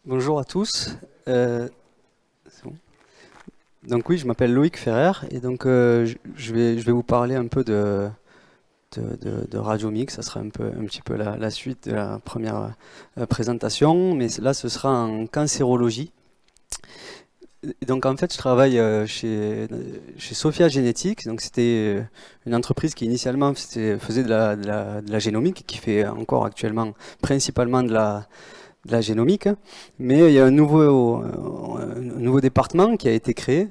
Bonjour à tous. C'est bon. Donc oui, je m'appelle Loïc Ferrer et donc je vais vous parler un peu de Radiomix. Ça sera un petit peu la suite de la première présentation, mais là ce sera en cancérologie. Et donc en fait, je travaille chez Sophia Genetics. Donc c'était une entreprise qui initialement faisait de la génomique, qui fait encore actuellement principalement de la génomique, mais il y a un nouveau département qui a été créé,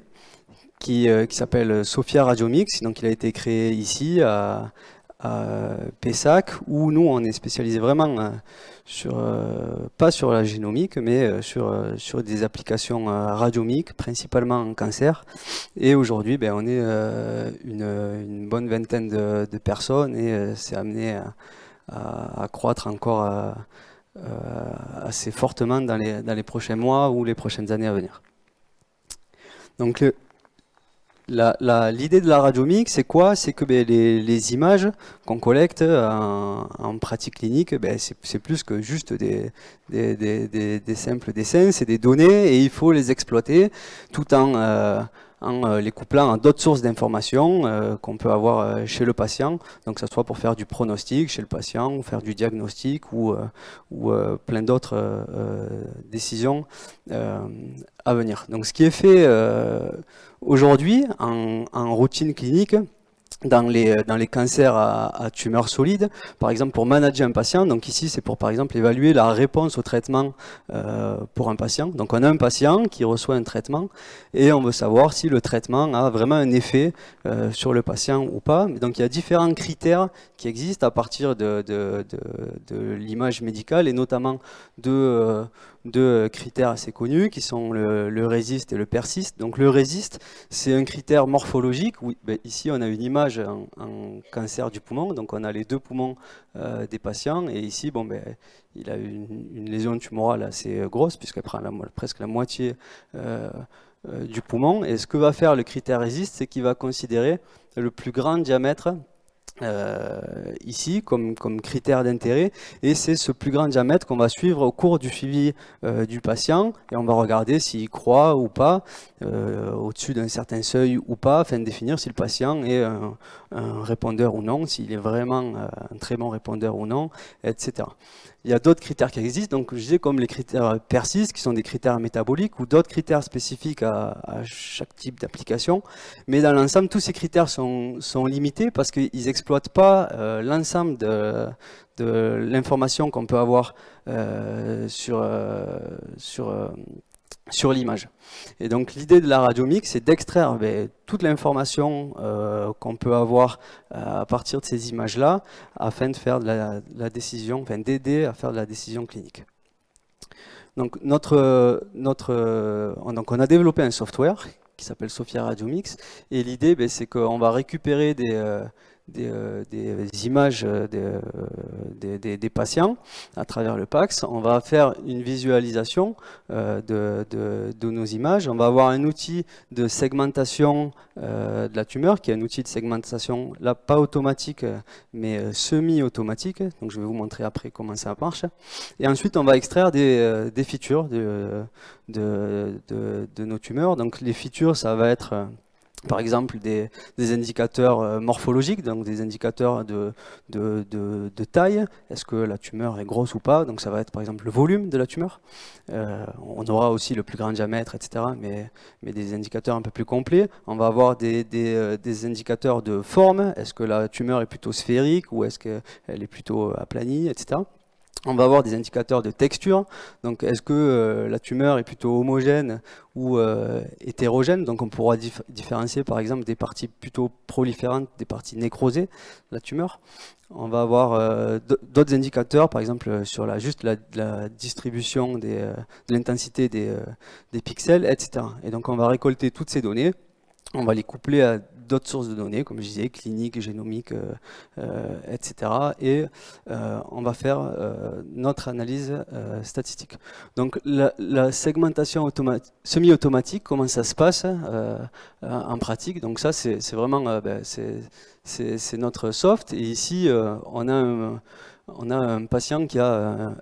qui s'appelle Sophia Radiomix. Donc il a été créé ici à Pessac, où nous on est spécialisé vraiment pas sur la génomique, mais sur des applications radiomiques, principalement en cancer. Et aujourd'hui, on est une bonne vingtaine de personnes, et c'est amené à croître encore assez fortement dans les prochains mois ou les prochaines années à venir. Donc l'idée de la radiomique, c'est quoi? C'est que les images qu'on collecte en pratique clinique, c'est plus que juste des simples dessins, c'est des données, et il faut les exploiter tout en les couplant à d'autres sources d'informations qu'on peut avoir chez le patient, donc que ce soit pour faire du pronostic chez le patient, ou faire du diagnostic, ou plein d'autres décisions à venir. Donc ce qui est fait aujourd'hui en routine clinique, dans les cancers à tumeurs solides, par exemple pour manager un patient. Donc ici, c'est pour par exemple évaluer la réponse au traitement pour un patient. Donc on a un patient qui reçoit un traitement et on veut savoir si le traitement a vraiment un effet sur le patient ou pas. Donc il y a différents critères qui existent à partir de l'image médicale, et notamment deux critères assez connus qui sont le RECIST et le PERCIST. Donc le RECIST, c'est un critère morphologique. Ici, on a une image en cancer du poumon, donc on a les deux poumons des patients, et ici, il a une lésion tumorale assez grosse, puisqu'elle prend presque la moitié du poumon. Et ce que va faire le critère RECIST, c'est qu'il va considérer le plus grand diamètre ici comme critère d'intérêt, et c'est ce plus grand diamètre qu'on va suivre au cours du suivi du patient, et on va regarder s'il croît ou pas au-dessus d'un certain seuil ou pas, afin de définir si le patient est un répondeur ou non, s'il est vraiment un très bon répondeur ou non, etc. Il y a d'autres critères qui existent, donc je disais, comme les critères PERCIST, qui sont des critères métaboliques, ou d'autres critères spécifiques à chaque type d'application. Mais dans l'ensemble, tous ces critères sont limités parce qu'ils n'exploitent pas l'ensemble de l'information qu'on peut avoir sur l'image. Et donc l'idée de la radiomique, c'est d'extraire toute l'information qu'on peut avoir à partir de ces images-là, afin de faire de la décision, enfin d'aider à faire de la décision clinique. Donc donc on a développé un software qui s'appelle Sophia Radiomix, et l'idée, c'est qu'on va récupérer des images des patients à travers le PACS. On va faire une visualisation de nos images. On va avoir un outil de segmentation de la tumeur, qui est un outil de segmentation, là pas automatique, mais semi-automatique. Donc je vais vous montrer après comment ça marche. Et ensuite, on va extraire des features de nos tumeurs. Donc les features, ça va être par exemple des indicateurs morphologiques, donc des indicateurs de taille. Est-ce que la tumeur est grosse ou pas? Donc ça va être par exemple le volume de la tumeur. On aura aussi le plus grand diamètre, etc. Mais des indicateurs un peu plus complets. On va avoir des indicateurs de forme. Est-ce que la tumeur est plutôt sphérique, ou est-ce qu'elle est plutôt aplanie, etc. On va avoir des indicateurs de texture, donc est-ce que la tumeur est plutôt homogène ou hétérogène. Donc on pourra différencier par exemple des parties plutôt proliférantes des parties nécrosées de la tumeur. On va avoir d'autres indicateurs, par exemple sur juste la distribution de l'intensité des pixels, etc. Et donc on va récolter toutes ces données, on va les coupler à d'autres sources de données, comme je disais, cliniques, génomiques, etc. Et on va faire notre analyse statistique. Donc la segmentation semi-automatique, comment ça se passe en pratique? Donc ça, c'est vraiment c'est notre soft. Et ici, on a on a un patient qui a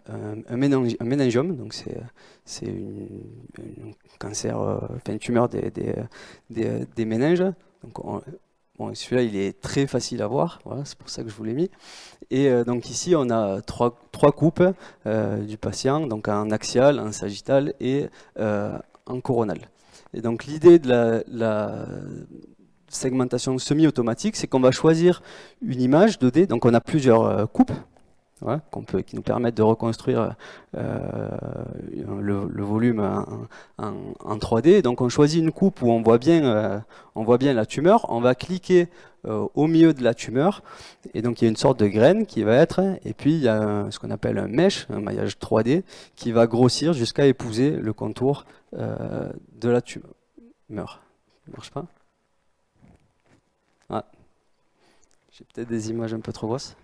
un méningiome, donc c'est un cancer, enfin une tumeur des méninges. Donc bon, celui-là, il est très facile à voir, voilà, c'est pour ça que je vous l'ai mis. Et donc ici, on a trois coupes du patient, donc en axial, en sagittal et en coronal. Et donc l'idée de la segmentation semi-automatique, c'est qu'on va choisir une image 2D, donc on a plusieurs coupes, voilà, qui nous permettent de reconstruire le volume en 3D. Donc on choisit une coupe où on voit bien la tumeur, on va cliquer au milieu de la tumeur, et donc il y a une sorte de graine qui va être, et puis il y a ce qu'on appelle un mesh, un maillage 3D, qui va grossir jusqu'à épouser le contour de la tumeur. Ça marche pas? Ah, j'ai peut-être des images un peu trop grosses.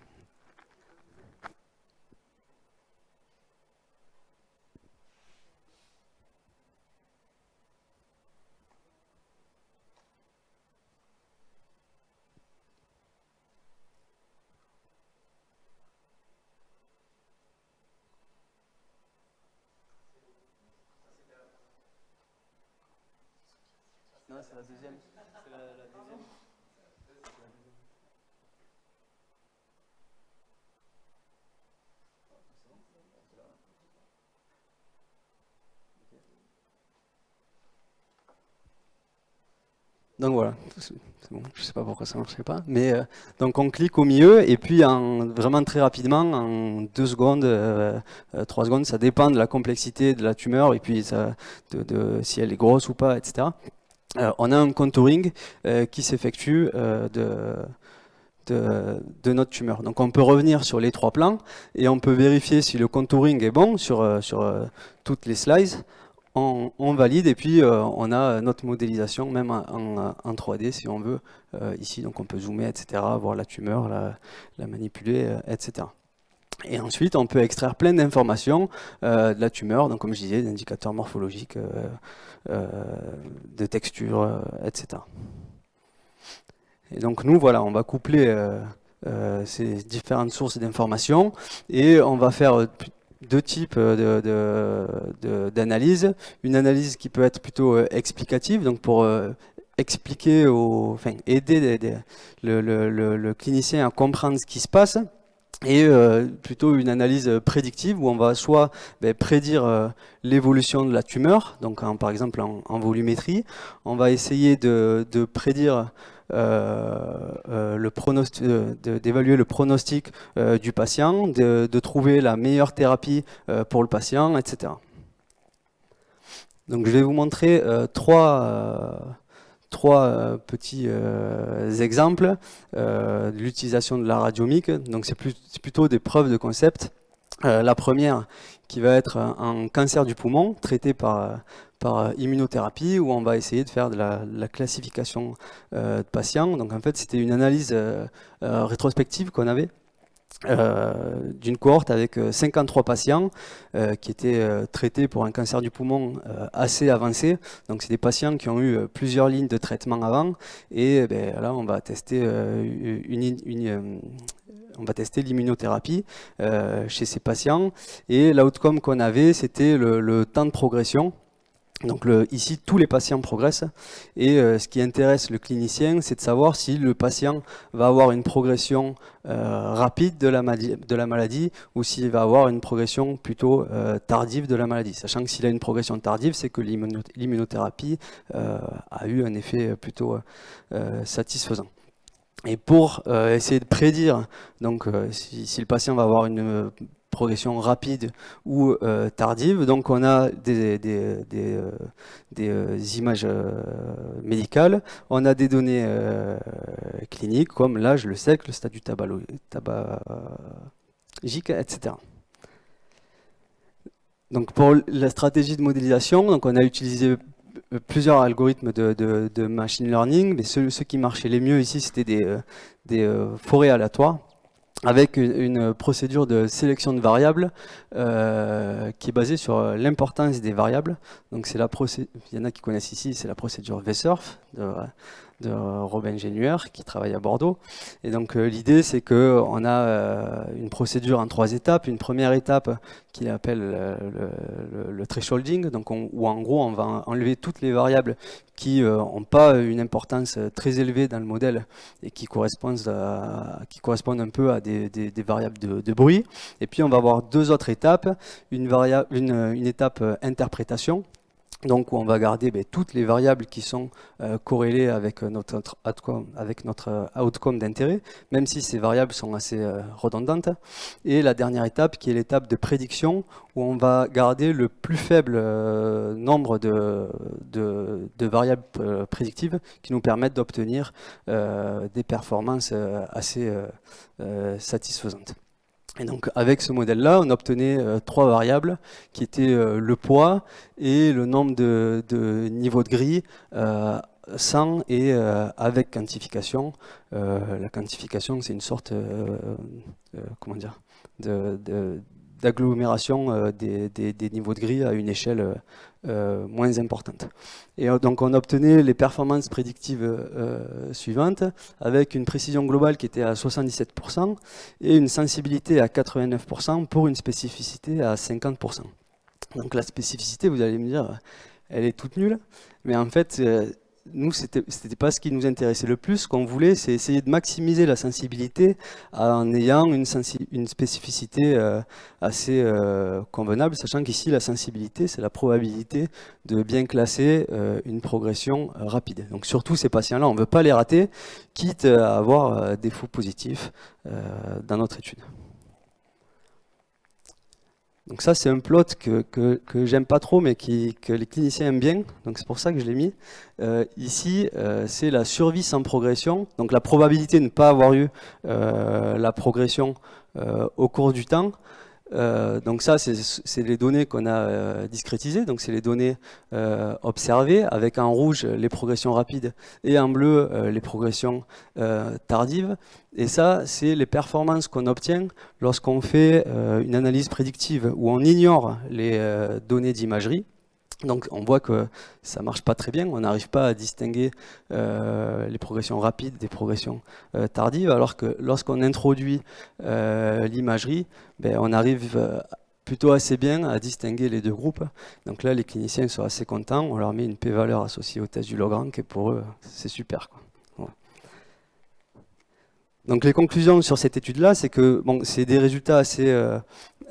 Non, c'est la deuxième. C'est la deuxième. Donc voilà, c'est bon, je ne sais pas pourquoi ça ne marchait pas, mais donc on clique au milieu et puis vraiment très rapidement, en 2 secondes, 3 secondes, ça dépend de la complexité de la tumeur et puis si elle est grosse ou pas, etc. On a un contouring qui s'effectue de notre tumeur. Donc on peut revenir sur les 3 plans et on peut vérifier si le contouring est bon sur toutes les slices. On valide et puis on a notre modélisation même en 3D si on veut ici, donc on peut zoomer, etc., voir la tumeur, la manipuler, etc. Et ensuite on peut extraire plein d'informations de la tumeur, donc comme je disais, d'indicateurs morphologiques, de texture, etc. Et donc nous voilà, on va coupler ces différentes sources d'informations et on va faire 2 types d'analyse. Une analyse qui peut être plutôt explicative, donc pour expliquer, enfin aider le clinicien à comprendre ce qui se passe, et plutôt une analyse prédictive où on va soit prédire l'évolution de la tumeur, donc par exemple en volumétrie, on va essayer de prédire d'évaluer le pronostic du patient, de trouver la meilleure thérapie pour le patient, etc. Donc je vais vous montrer trois petits exemples de l'utilisation de la radiomique. Donc c'est plutôt des preuves de concept. La première qui va être un cancer du poumon traité par immunothérapie, où on va essayer de faire de la classification de patients. Donc en fait c'était une analyse rétrospective qu'on avait d'une cohorte avec 53 patients qui étaient traités pour un cancer du poumon assez avancé. Donc c'est des patients qui ont eu plusieurs lignes de traitement avant, et là on va tester on va tester l'immunothérapie chez ces patients, et l'outcome qu'on avait, c'était le temps de progression. Donc ici, tous les patients progressent, et ce qui intéresse le clinicien, c'est de savoir si le patient va avoir une progression rapide de la maladie ou s'il va avoir une progression plutôt tardive de la maladie. Sachant que s'il a une progression tardive, c'est que l'immunothérapie a eu un effet plutôt satisfaisant. Et pour essayer de prédire donc, si le patient va avoir une progression rapide ou tardive, donc on a des images médicales, on a des données cliniques comme l'âge, le sexe, le statut tabagique, etc. Donc pour la stratégie de modélisation, donc on a utilisé plusieurs algorithmes de machine learning, mais ceux qui marchaient les mieux ici, c'était des forêts aléatoires, avec une procédure de sélection de variables qui est basée sur l'importance des variables. Donc c'est il y en a qui connaissent ici, c'est la procédure VSURF Robin Génuer, qui travaille à Bordeaux. Et donc l'idée, c'est qu'on a une procédure en 3 étapes. Une première étape qu'il appelle le thresholding, donc où en gros on va enlever toutes les variables qui n'ont pas une importance très élevée dans le modèle et qui correspondent un peu à des variables de bruit. Et puis on va avoir 2 autres étapes, une étape interprétation, donc où on va garder toutes les variables qui sont corrélées avec notre outcome d'intérêt, même si ces variables sont assez redondantes. Et la dernière étape qui est l'étape de prédiction, où on va garder le plus faible nombre de variables prédictives qui nous permettent d'obtenir des performances assez satisfaisantes. Et donc avec ce modèle-là, on obtenait 3 variables qui étaient le poids et le nombre de niveaux de grille sans et avec quantification. La quantification, c'est une sorte comment dire, d'agglomération des niveaux de grille à une échelle moins importante. Et donc on obtenait les performances prédictives suivantes avec une précision globale qui était à 77% et une sensibilité à 89% pour une spécificité à 50%. Donc la spécificité, vous allez me dire, elle est toute nulle, mais en fait, nous, c'était pas ce qui nous intéressait le plus. Ce qu'on voulait, c'est essayer de maximiser la sensibilité en ayant une spécificité assez convenable, sachant qu'ici, la sensibilité, c'est la probabilité de bien classer une progression rapide. Donc surtout ces patients-là, on ne veut pas les rater, quitte à avoir des faux positifs dans notre étude. Donc ça, c'est un plot que j'aime pas trop, mais que les cliniciens aiment bien. Donc c'est pour ça que je l'ai mis. Ici, c'est la survie sans progression. Donc la probabilité de ne pas avoir eu la progression au cours du temps. Donc ça, c'est les données qu'on a discrétisées. Donc c'est les données observées, avec en rouge les progressions rapides et en bleu les progressions tardives. Et ça, c'est les performances qu'on obtient lorsqu'on fait une analyse prédictive où on ignore les données d'imagerie. Donc on voit que ça ne marche pas très bien, on n'arrive pas à distinguer les progressions rapides des progressions tardives, alors que lorsqu'on introduit l'imagerie, on arrive plutôt assez bien à distinguer les 2 groupes. Donc là, les cliniciens sont assez contents, on leur met une p-valeur associée au test du Logrange, et pour eux, c'est super, quoi. Ouais. Donc les conclusions sur cette étude-là, c'est que bon, c'est des résultats assez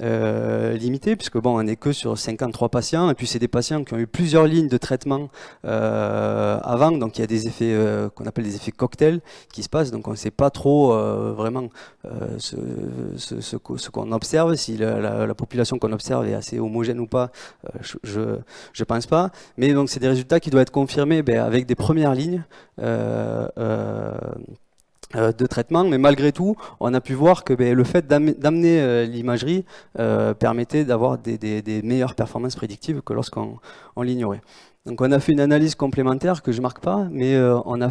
limité, puisque bon, on n'est que sur 53 patients, et puis c'est des patients qui ont eu plusieurs lignes de traitement avant, donc il y a des effets qu'on appelle des effets cocktails qui se passent, donc on ne sait pas trop vraiment ce qu'on observe, si la population qu'on observe est assez homogène ou pas, je pense pas, mais donc c'est des résultats qui doivent être confirmés avec des premières lignes de traitement, mais malgré tout, on a pu voir que le fait d'amener l'imagerie permettait d'avoir des meilleures performances prédictives que lorsqu'on l'ignorait. Donc on a fait une analyse complémentaire que je marque pas, mais on a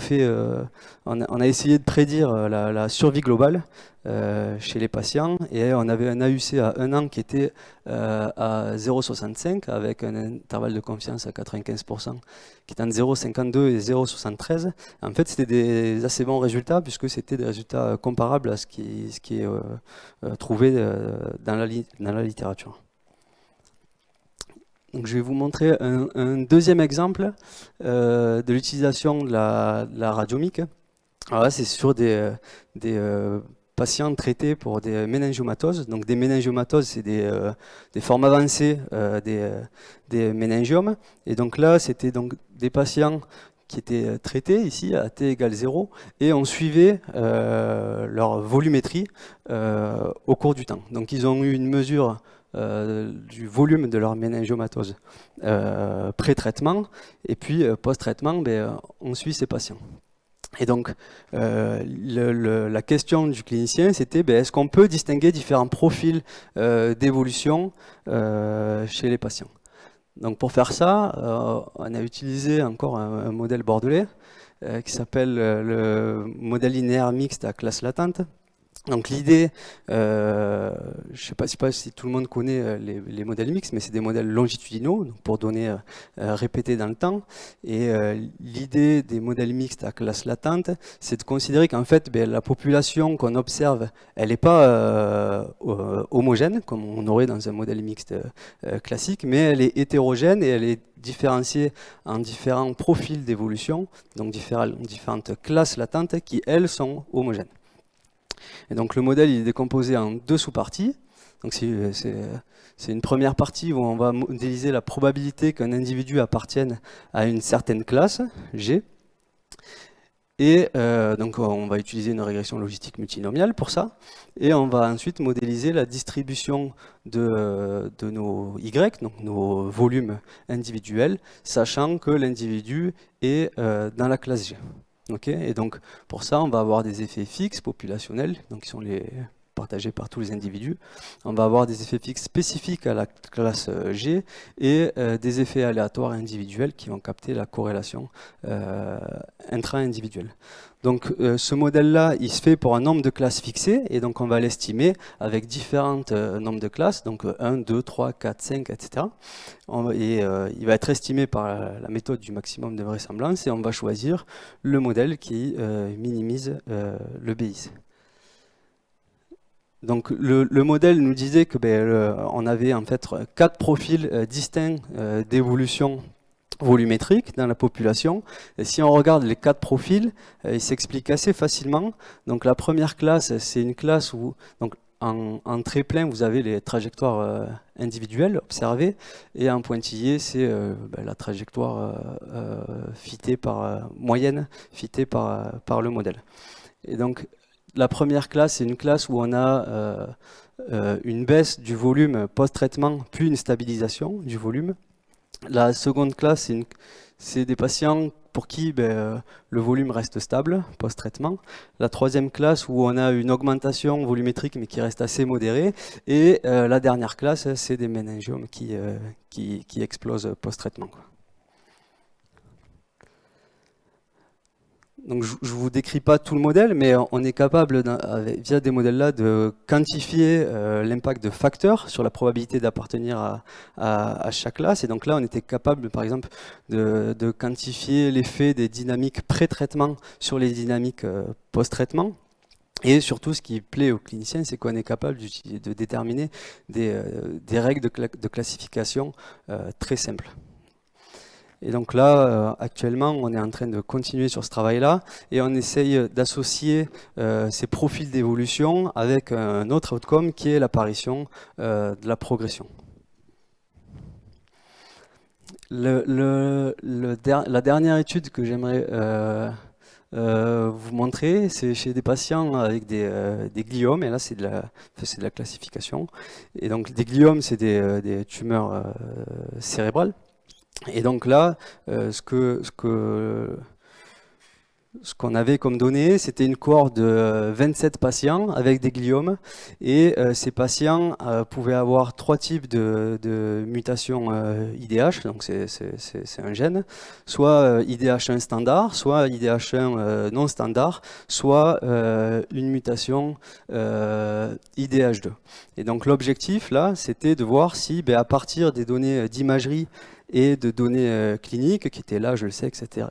essayé de prédire la survie globale chez les patients, et on avait un AUC à 1 an qui était à 0,65 avec un intervalle de confiance à 95% qui est entre 0,52 et 0,73. En fait, c'était des assez bons résultats puisque c'était des résultats comparables à ce qui est trouvé dans la littérature. Donc, je vais vous montrer un deuxième exemple de l'utilisation de la radiomique. Alors là, c'est sur des patients traités pour des méningiomatoses. Donc des méningiomatoses, c'est des formes avancées des méningiomes. Et donc là, c'était donc des patients qui étaient traités ici à t égale 0, et on suivait leur volumétrie au cours du temps. Donc ils ont eu une mesure du volume de leur méningiomatose pré-traitement, et puis post-traitement, on suit ces patients. Et donc, la question du clinicien, c'était est-ce qu'on peut distinguer différents profils d'évolution chez les patients? Donc pour faire ça, on a utilisé encore un modèle bordelais qui s'appelle le modèle linéaire mixte à classe latente. Donc l'idée, je ne sais pas si tout le monde connaît les modèles mixtes, mais c'est des modèles longitudinaux donc pour données répétées dans le temps. Et l'idée des modèles mixtes à classe latente, c'est de considérer qu'en fait, ben, la population qu'on observe, elle n'est pas homogène, comme on aurait dans un modèle mixte classique, mais elle est hétérogène et elle est différenciée en différents profils d'évolution, donc différentes classes latentes qui, elles, sont homogènes. Et donc le modèle il est décomposé en deux sous-parties. Donc c'est une première partie où on va modéliser la probabilité qu'un individu appartienne à une certaine classe, G. Et donc on va utiliser une régression logistique multinomiale pour ça. Et on va ensuite modéliser la distribution de nos Y, donc nos volumes individuels, sachant que l'individu est dans la classe G. Okay, et donc pour ça, on va avoir des effets fixes populationnels, donc qui sont partagés par tous les individus. On va avoir des effets fixes spécifiques à la classe G et des effets aléatoires individuels qui vont capter la corrélation intra-individuelle. Donc ce modèle-là, il se fait pour un nombre de classes fixées, et donc on va l'estimer avec différents nombres de classes, donc 1, 2, 3, 4, 5, etc. Et il va être estimé par la méthode du maximum de vraisemblance, et on va choisir le modèle qui minimise le BIS. Donc le modèle nous disait que on avait en fait 4 profils distincts d'évolution volumétrique dans la population. Et si on regarde les 4 profils, ils s'expliquent assez facilement. Donc la première classe, c'est une classe où donc, en trait plein, vous avez les trajectoires individuelles observées, et en pointillé, c'est la trajectoire fitée moyenne fitée par le modèle. Et donc la première classe, c'est une classe où on a une baisse du volume post-traitement, puis une stabilisation du volume. La seconde classe, c'est des patients pour qui le volume reste stable post-traitement. La troisième classe, où on a une augmentation volumétrique mais qui reste assez modérée. Et la dernière classe, c'est des méningiomes qui explosent post-traitement. Donc je ne vous décris pas tout le modèle, mais on est capable, via des modèles-là, de quantifier l'impact de facteurs sur la probabilité d'appartenir à chaque classe. Et donc là, on était capable, par exemple, de quantifier l'effet des dynamiques pré-traitement sur les dynamiques post-traitement. Et surtout, ce qui plaît aux cliniciens, c'est qu'on est capable de déterminer des règles de classification très simples. Et donc là, actuellement, on est en train de continuer sur ce travail-là, et on essaye d'associer ces profils d'évolution avec un autre outcome qui est l'apparition de la progression. La dernière étude que j'aimerais vous montrer, c'est chez des patients avec des gliomes, et là c'est de la classification. Et donc des gliomes, c'est des tumeurs cérébrales. Et donc là, ce qu'on avait comme données, c'était une cohorte de 27 patients avec des gliomes, et ces patients pouvaient avoir 3 types de mutations IDH, donc c'est un gène, soit IDH1 standard, soit IDH1 non standard, soit une mutation IDH2. Et donc l'objectif là, c'était de voir si à partir des données d'imagerie et de données cliniques, qui étaient là, je le sais, etc.,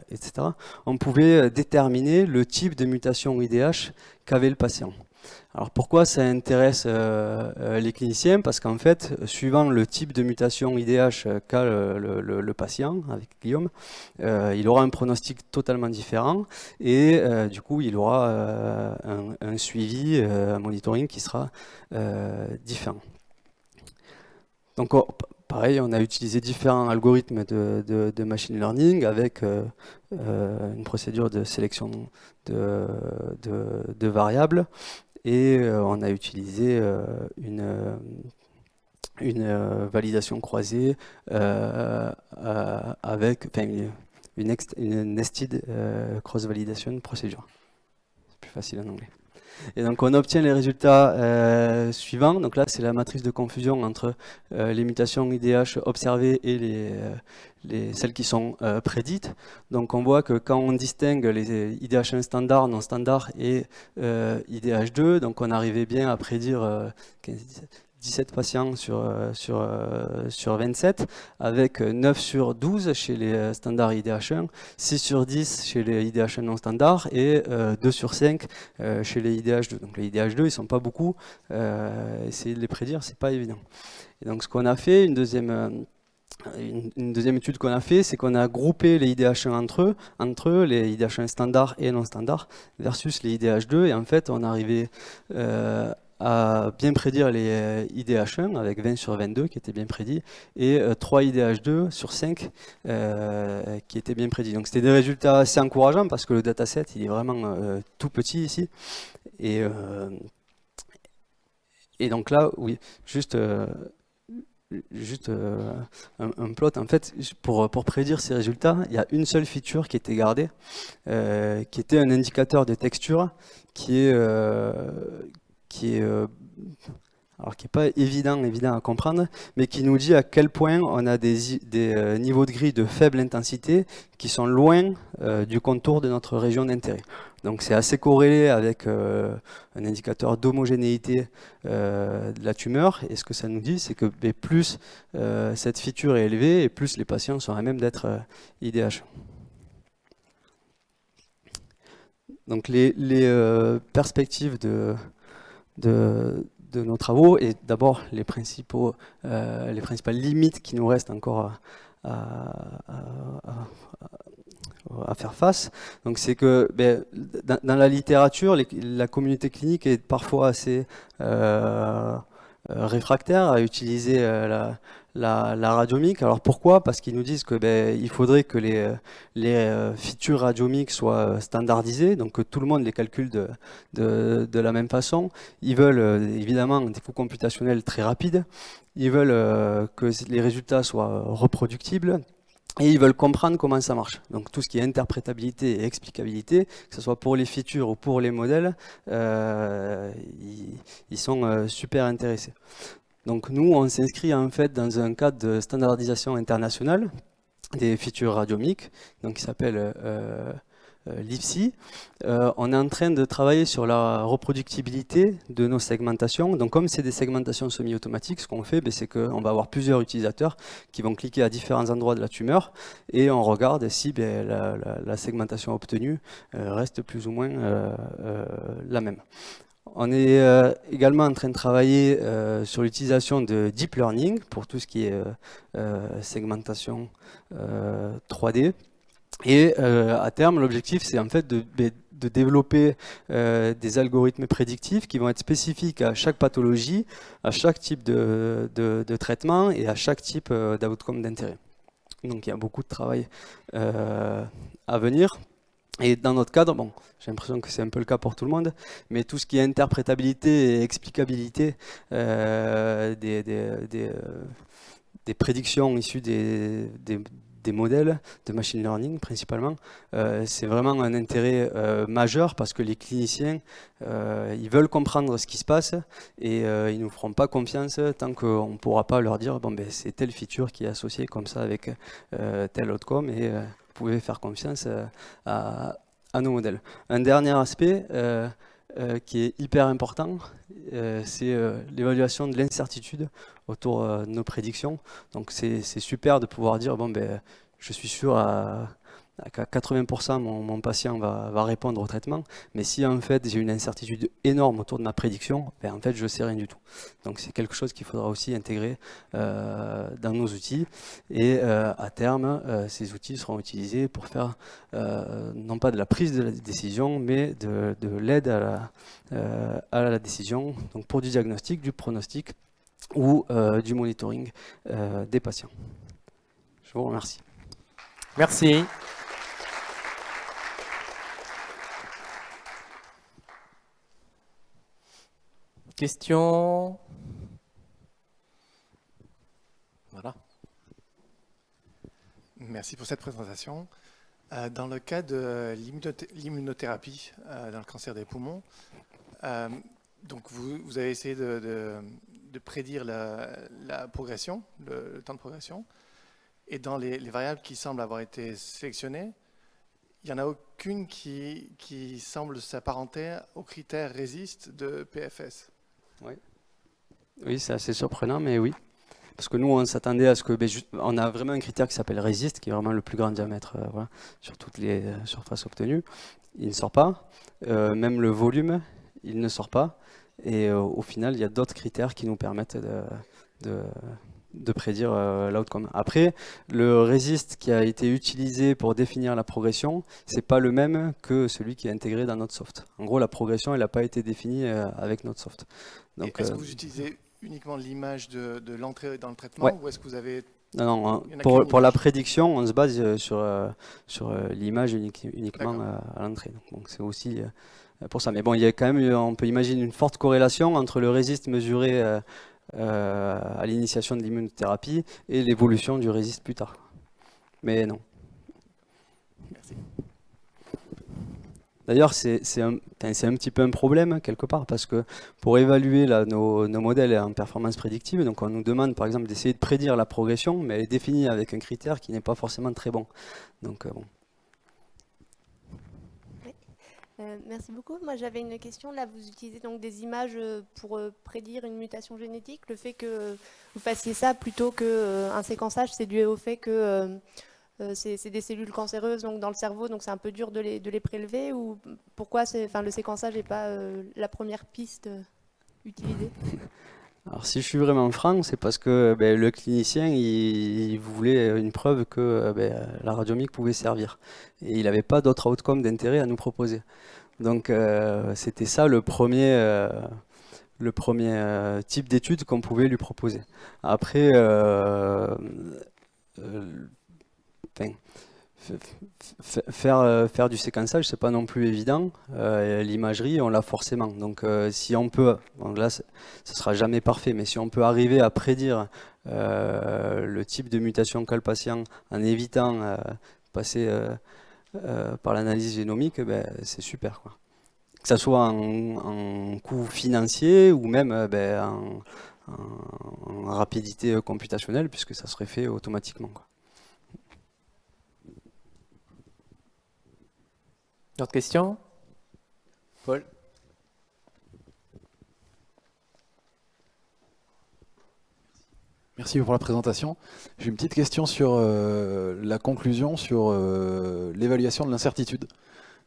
on pouvait déterminer le type de mutation IDH qu'avait le patient. Alors pourquoi ça intéresse les cliniciens? Parce qu'en fait, suivant le type de mutation IDH qu'a le patient avec Guillaume, il aura un pronostic totalement différent, et du coup il aura un suivi, un monitoring qui sera différent. Donc pareil, on a utilisé différents algorithmes de machine learning avec une procédure de sélection de variables, et on a utilisé une validation croisée avec une nested cross validation procedure. C'est plus facile en anglais. Et donc on obtient les résultats suivants. Donc là c'est la matrice de confusion entre les mutations IDH observées et celles qui sont prédites. Donc on voit que quand on distingue les IDH1 standard, non standard et IDH2, donc on arrivait bien à prédire 17 patients sur 27, avec 9 sur 12 chez les standards IDH1, 6 sur 10 chez les IDH1 non standards et 2 sur 5 chez les IDH2. Donc les IDH2, ils ne sont pas beaucoup, essayer de les prédire, c'est pas évident. Et donc ce qu'on a fait, une deuxième étude qu'on a fait, c'est qu'on a groupé les IDH1 entre eux, les IDH1 standards et non standards, versus les IDH2, et en fait on arrivait à bien prédire les IDH1 avec 20 sur 22 qui étaient bien prédits et 3 IDH2 sur 5 qui étaient bien prédits. Donc c'était des résultats assez encourageants parce que le dataset il est vraiment tout petit ici et donc là oui juste un plot en fait pour prédire ces résultats il y a une seule feature qui était gardée qui était un indicateur de texture qui est alors qui n'est pas évident à comprendre, mais qui nous dit à quel point on a des niveaux de grille de faible intensité qui sont loin du contour de notre région d'intérêt. Donc c'est assez corrélé avec un indicateur d'homogénéité de la tumeur, et ce que ça nous dit, c'est que plus cette feature est élevée, et plus les patients sont à même d'être IDH. Donc les perspectives de nos travaux et d'abord les principales limites qui nous restent encore à faire face. Donc c'est que dans la littérature, la communauté clinique est parfois assez réfractaires à utiliser la radiomique. Alors pourquoi? Parce qu'ils nous disent que il faudrait que les features radiomiques soient standardisées, donc que tout le monde les calcule de la même façon. Ils veulent évidemment des coûts computationnels très rapides. Ils veulent que les résultats soient reproductibles. Et ils veulent comprendre comment ça marche. Donc tout ce qui est interprétabilité et explicabilité, que ce soit pour les features ou pour les modèles, ils sont super intéressés. Donc nous, on s'inscrit en fait dans un cadre de standardisation internationale des features radiomiques, donc qui s'appelle l'IFSI. On est en train de travailler sur la reproductibilité de nos segmentations. Donc comme c'est des segmentations semi-automatiques, ce qu'on fait, c'est qu'on va avoir plusieurs utilisateurs qui vont cliquer à différents endroits de la tumeur et on regarde si la segmentation obtenue reste plus ou moins la même. On est également en train de travailler sur l'utilisation de deep learning pour tout ce qui est segmentation 3D. Et à terme, l'objectif, c'est en fait de développer des algorithmes prédictifs qui vont être spécifiques à chaque pathologie, à chaque type de traitement et à chaque type d'outcome d'intérêt. Donc il y a beaucoup de travail à venir. Et dans notre cadre, bon, j'ai l'impression que c'est un peu le cas pour tout le monde, mais tout ce qui est interprétabilité et explicabilité des prédictions issues des modèles de machine learning principalement, c'est vraiment un intérêt majeur parce que les cliniciens, ils veulent comprendre ce qui se passe et ils ne nous feront pas confiance tant qu'on ne pourra pas leur dire bon, c'est telle feature qui est associée comme ça avec tel outcome et vous pouvez faire confiance à nos modèles. Un dernier aspect qui est hyper important, c'est l'évaluation de l'incertitude autour de nos prédictions. Donc c'est super de pouvoir dire bon je suis sûr à 80% mon patient va répondre au traitement, mais si en fait j'ai une incertitude énorme autour de ma prédiction, en fait je ne sais rien du tout. Donc c'est quelque chose qu'il faudra aussi intégrer dans nos outils et à terme ces outils seront utilisés pour faire non pas de la prise de la décision mais de l'aide à la décision, donc pour du diagnostic, du pronostic ou du monitoring des patients. Je vous remercie. Merci. Question? Voilà. Merci pour cette présentation. Dans le cas de l'immunothérapie dans le cancer des poumons, Donc vous avez essayé de prédire la progression, le temps de progression. Et dans les variables qui semblent avoir été sélectionnées, il n'y en a aucune qui semble s'apparenter au critère RESIST de PFS. Oui, c'est assez surprenant, mais oui. Parce que nous, on s'attendait à ce que... on a vraiment un critère qui s'appelle RESIST, qui est vraiment le plus grand diamètre voilà, sur toutes les surfaces obtenues. Il ne sort pas. Même le volume, il ne sort pas. Et au final, il y a d'autres critères qui nous permettent de prédire l'outcome. Après, le RESIST qui a été utilisé pour définir la progression, c'est pas le même que celui qui est intégré dans notre soft. En gros, la progression, elle n'a pas été définie avec notre soft. Donc, est-ce que vous utilisez uniquement l'image de l'entrée dans le traitement ou est-ce que vous avez... Non, pour la prédiction, on se base sur l'image uniquement à l'entrée. Donc c'est aussi pour ça. Mais bon, il y a quand même, on peut imaginer une forte corrélation entre le RESIST mesuré à l'initiation de l'immunothérapie et l'évolution du RESIST plus tard. Mais non. Merci. D'ailleurs, c'est un petit peu un problème quelque part parce que pour évaluer nos modèles en performance prédictive, donc on nous demande par exemple d'essayer de prédire la progression, mais elle est définie avec un critère qui n'est pas forcément très bon. Donc bon. Merci beaucoup. Moi, j'avais une question. Là, vous utilisez donc des images pour prédire une mutation génétique. Le fait que vous fassiez ça plutôt qu'un séquençage, c'est dû au fait que c'est des cellules cancéreuses donc dans le cerveau, donc c'est un peu dur de les prélever, ou pourquoi le séquençage n'est pas la première piste utilisée? Alors si je suis vraiment franc, c'est parce que le clinicien il voulait une preuve que la radiomique pouvait servir. Et il n'avait pas d'autre outcome d'intérêt à nous proposer. Donc c'était ça le premier type d'étude qu'on pouvait lui proposer. Après, faire du séquençage, c'est pas non plus évident. L'imagerie, on l'a forcément. Donc, si on peut, bon, là, ce sera jamais parfait, mais si on peut arriver à prédire le type de mutation qu'a le patient en évitant passer par l'analyse génomique, c'est super, quoi. Que ça soit en coût financier ou même en rapidité computationnelle, puisque ça serait fait automatiquement, quoi. D'autres questions? Paul? Merci pour la présentation. J'ai une petite question sur la conclusion sur l'évaluation de l'incertitude.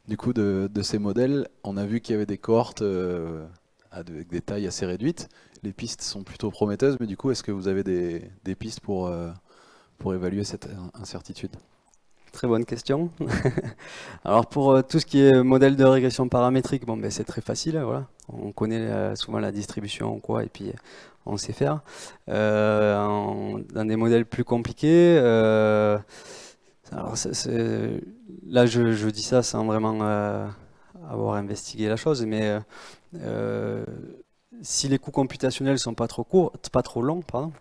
Du coup, de ces modèles, on a vu qu'il y avait des cohortes avec des tailles assez réduites. Les pistes sont plutôt prometteuses, mais du coup, est-ce que vous avez des pistes pour évaluer cette incertitude? Très bonne question. Alors pour tout ce qui est modèle de régression paramétrique, bon, c'est très facile, voilà. On connaît souvent la distribution quoi, et puis on sait faire. Dans des modèles plus compliqués, alors là je dis ça sans vraiment avoir investigué la chose, mais si les coûts computationnels sont pas trop longs, pardon.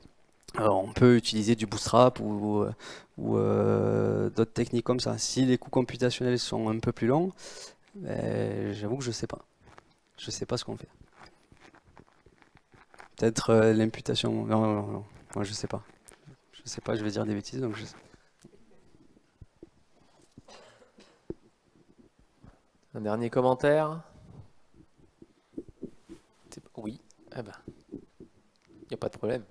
Alors, on peut utiliser du bootstrap ou d'autres techniques comme ça. Si les coûts computationnels sont un peu plus longs, j'avoue que je sais pas. Je sais pas ce qu'on fait. Peut-être l'imputation. Non, moi je sais pas. Je sais pas, je vais dire des bêtises, donc je sais. Un dernier commentaire? Oui. Ah ben, il n'y a pas de problème.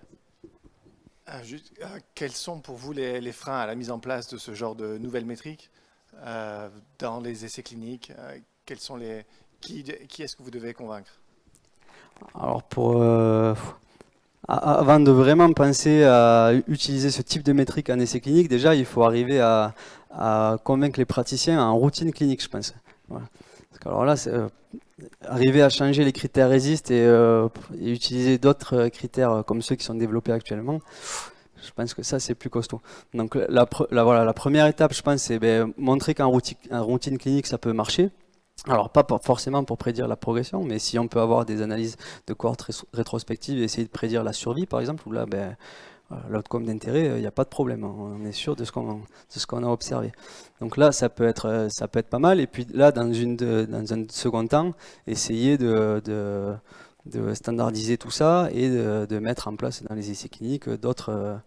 Quels sont pour vous les freins à la mise en place de ce genre de nouvelles métriques dans les essais cliniques? Qui est-ce que vous devez convaincre? Alors avant de vraiment penser à utiliser ce type de métrique en essai clinique, déjà il faut arriver à convaincre les praticiens en routine clinique, je pense. Voilà. Parce que alors là, arriver à changer les critères RESIST et utiliser d'autres critères comme ceux qui sont développés actuellement, je pense que ça c'est plus costaud. Donc la première étape, je pense, c'est montrer qu'en routine clinique ça peut marcher. Alors pas forcément pour prédire la progression, mais si on peut avoir des analyses de cohortes rétrospectives et essayer de prédire la survie par exemple, où là Voilà, l'outcome d'intérêt, il n'y a pas de problème, hein. On est sûr de ce qu'on a observé. Donc là, ça peut être pas mal. Et puis là, dans un second temps, essayer de standardiser tout ça et de mettre en place dans les essais cliniques d'autres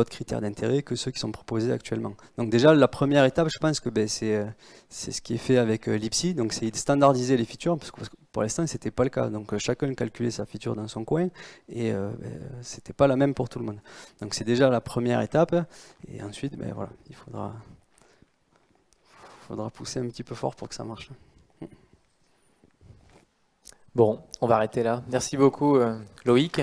critères d'intérêt que ceux qui sont proposés actuellement. Donc déjà, la première étape, je pense que c'est ce qui est fait avec l'IPSI, donc c'est de standardiser les features, parce que pour l'instant, ce n'était pas le cas. Donc chacun calculait sa feature dans son coin, et ce n'était pas la même pour tout le monde. Donc c'est déjà la première étape, et ensuite, voilà, il faudra pousser un petit peu fort pour que ça marche. Bon, on va arrêter là. Merci beaucoup Loïc.